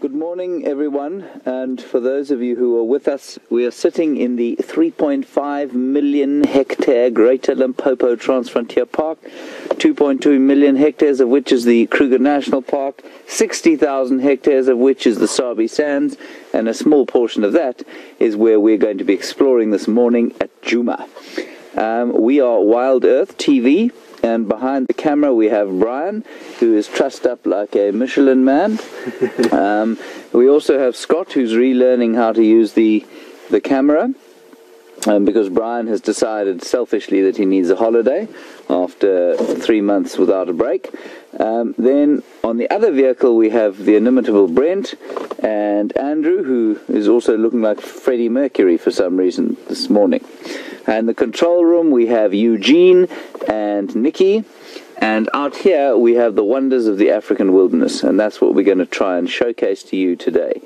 Good morning, everyone, and for those of you who are with us, we are sitting in the 3.5 million hectare Greater Limpopo Transfrontier Park, 2.2 million hectares of which is the Kruger National Park, 60,000 hectares of which is the Sabi Sands, and a small portion of that is where we're going to be exploring this morning at Djuma. We are WIldEarth TV. And behind the camera we have Brian, who is trussed up like a Michelin man. We also have Scott, who's relearning how to use the camera, because Brian has decided selfishly that he needs a holiday after 3 months without a break. Then on the other vehicle we have the inimitable Brent and Andrew, who is also looking like Freddie Mercury for some reason this morning. And in the control room we have Eugene and Nikki, and out here we have the wonders of the African wilderness, and that's what we're going to try and showcase to you today.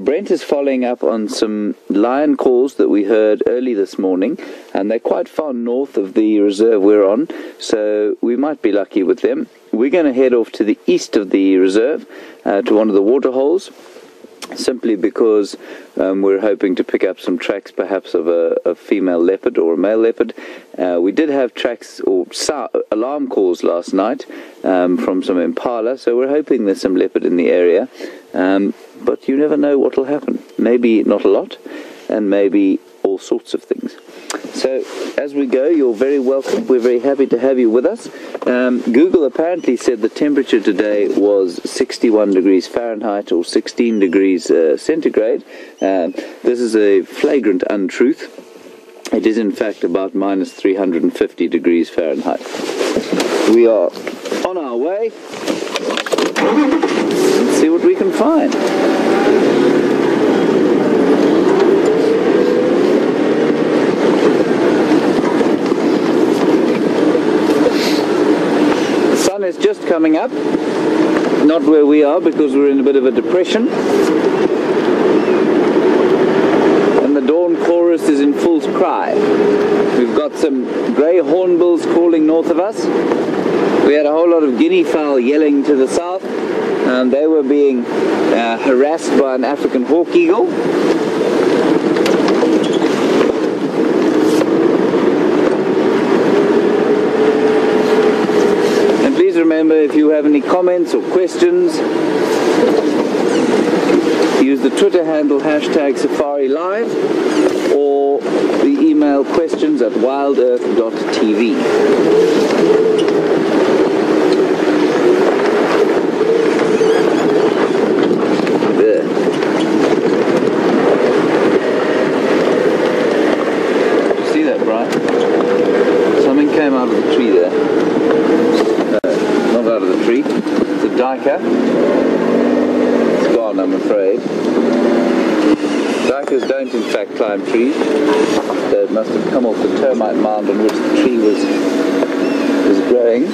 Brent is following up on some lion calls that we heard early this morning, and they're quite far north of the reserve we're on, so we might be lucky with them. We're going to head off to the east of the reserve, to one of the water holes, simply because we're hoping to pick up some tracks perhaps of a female leopard or a male leopard. We did have tracks or alarm calls last night from some impala, so we're hoping there's some leopard in the area, but you never know what will happen. Maybe not a lot, and maybe all sorts of things. So as we go, you're very welcome. We're very happy to have you with us. Google apparently said the temperature today was 61 degrees Fahrenheit or 16 degrees centigrade. This is a flagrant untruth. It is in fact about minus 350 degrees Fahrenheit. We are on our way. Let's see what we can find. Is just coming up, not where we are because we're in a bit of a depression, and the dawn chorus is in full cry. We've got some grey hornbills calling north of us. We had a whole lot of guinea fowl yelling to the south, and they were being harassed by an African hawk eagle. Remember, if you have any comments or questions, use the Twitter handle #SafariLive or the email questions@wildearth.tv. There. Did you see that, Brian? Something came out of the tree there. Not out of the tree. It's a duiker. It's gone, I'm afraid. Duikers don't in fact climb trees. They must have come off the termite mound on which the tree was growing.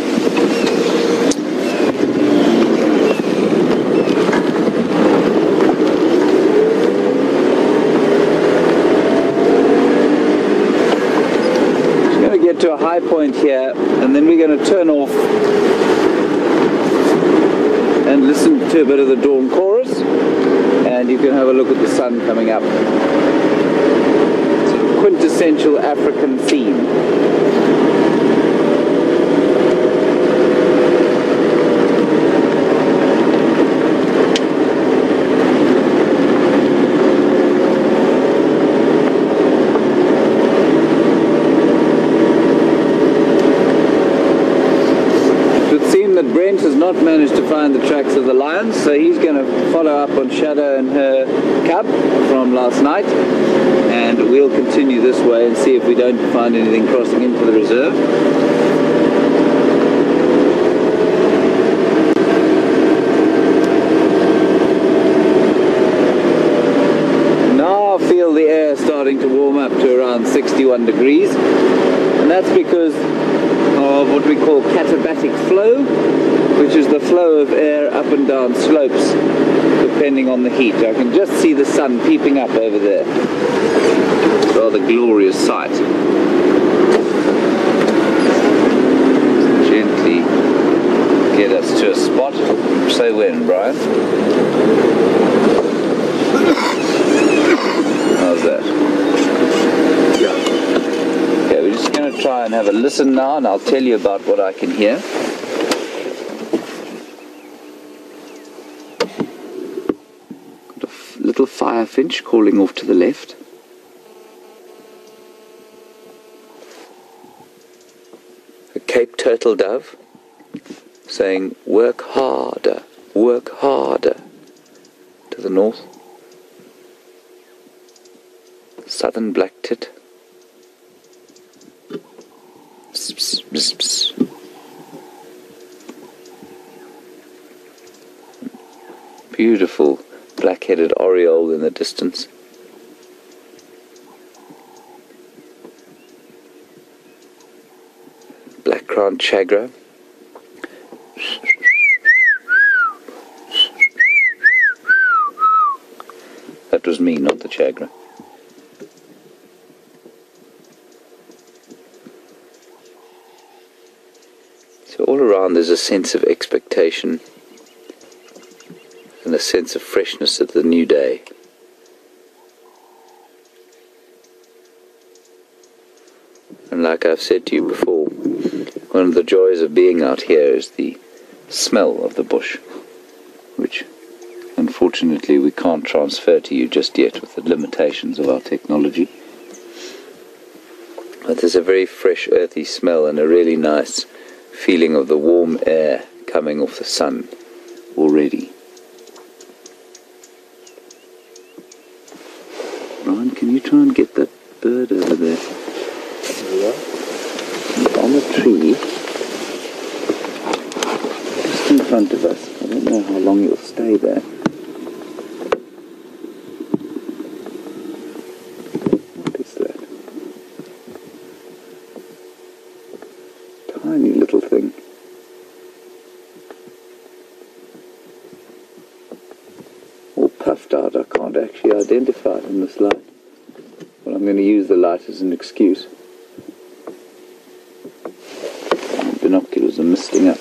We're going to get to a high point here, and then we're going to turn off and listen to a bit of the dawn chorus, and you can have a look at the sun coming up. It's a quintessential African theme. That Brent has not managed to find the tracks of the lions, so he's going to follow up on Shadow and her cub from last night, and we'll continue this way and see if we don't find anything crossing into the reserve. Now I feel the air starting to warm up to around 61 degrees, and that's because of what we call katabatic flow, which is the flow of air up and down slopes depending on the heat. I can just see the sun peeping up over there. Rather glorious sight. Gently get us to a spot. Say when, Brian? have a listen now, and I'll tell you about what I can hear. Got a little firefinch calling off to the left. A Cape turtle dove saying, work harder, to the north. Southern black tit. Pss, pss, pss, pss. Beautiful black-headed oriole in the distance. Black-crowned chagra. That was me, not the chagra. So all around there's a sense of expectation and a sense of freshness of the new day. And like I've said to you before, one of the joys of being out here is the smell of the bush, which unfortunately we can't transfer to you just yet with the limitations of our technology. But there's a very fresh earthy smell and a really nice feeling of the warm air coming off the sun already. Ryan, can you try and get that bird over there? Yeah. On the tree, just in front of us. I don't know how long it'll stay there. What is that? Tiny little thing. All puffed out, I can't actually identify it in this light. But I'm going to use the light as an excuse. My binoculars are misting up.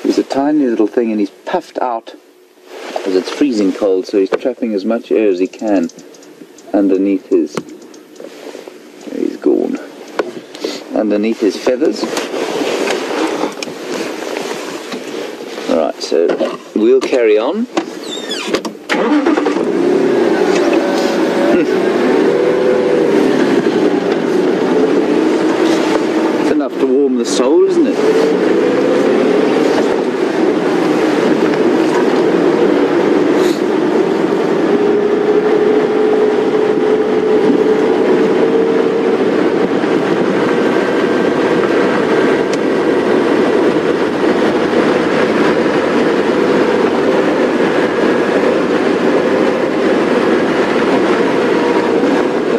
He's a tiny little thing and he's puffed out because it's freezing cold, so he's trapping as much air as he can underneath his... There he's gone. Underneath his feathers. Alright, so we'll carry on. It's enough to warm the soul, isn't it?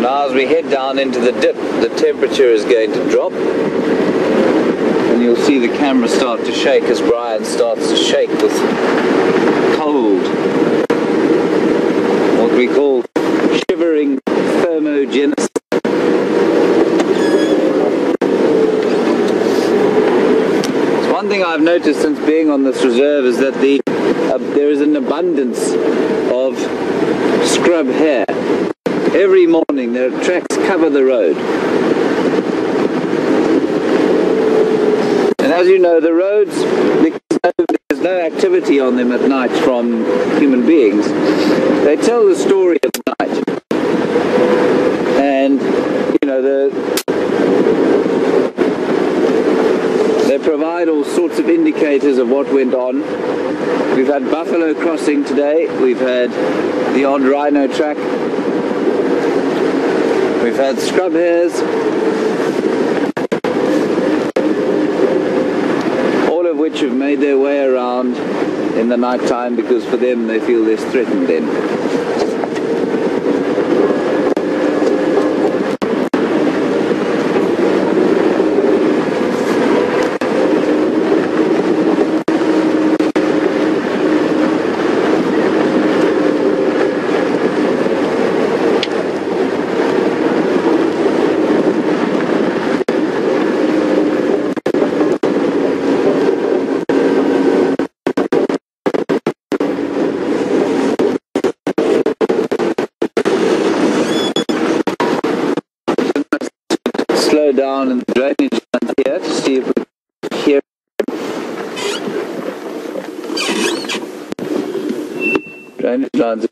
As we head down into the dip, the temperature is going to drop, and you'll see the camera start to shake as Brian starts to shake with cold, what we call shivering thermogenesis. So one thing I've noticed since being on this reserve is that there is an abundance of scrub hare. Every morning their tracks cover the road. And as you know, the roads, because there's no activity on them at night from human beings, they tell the story at night. And, you know, they provide all sorts of indicators of what went on. We've had buffalo crossing today, we've had the odd rhino track. We've had scrub hares, all of which have made their way around in the night time because for them they feel less threatened then. down in the drainage lines here to see if we can hear. Drainage lines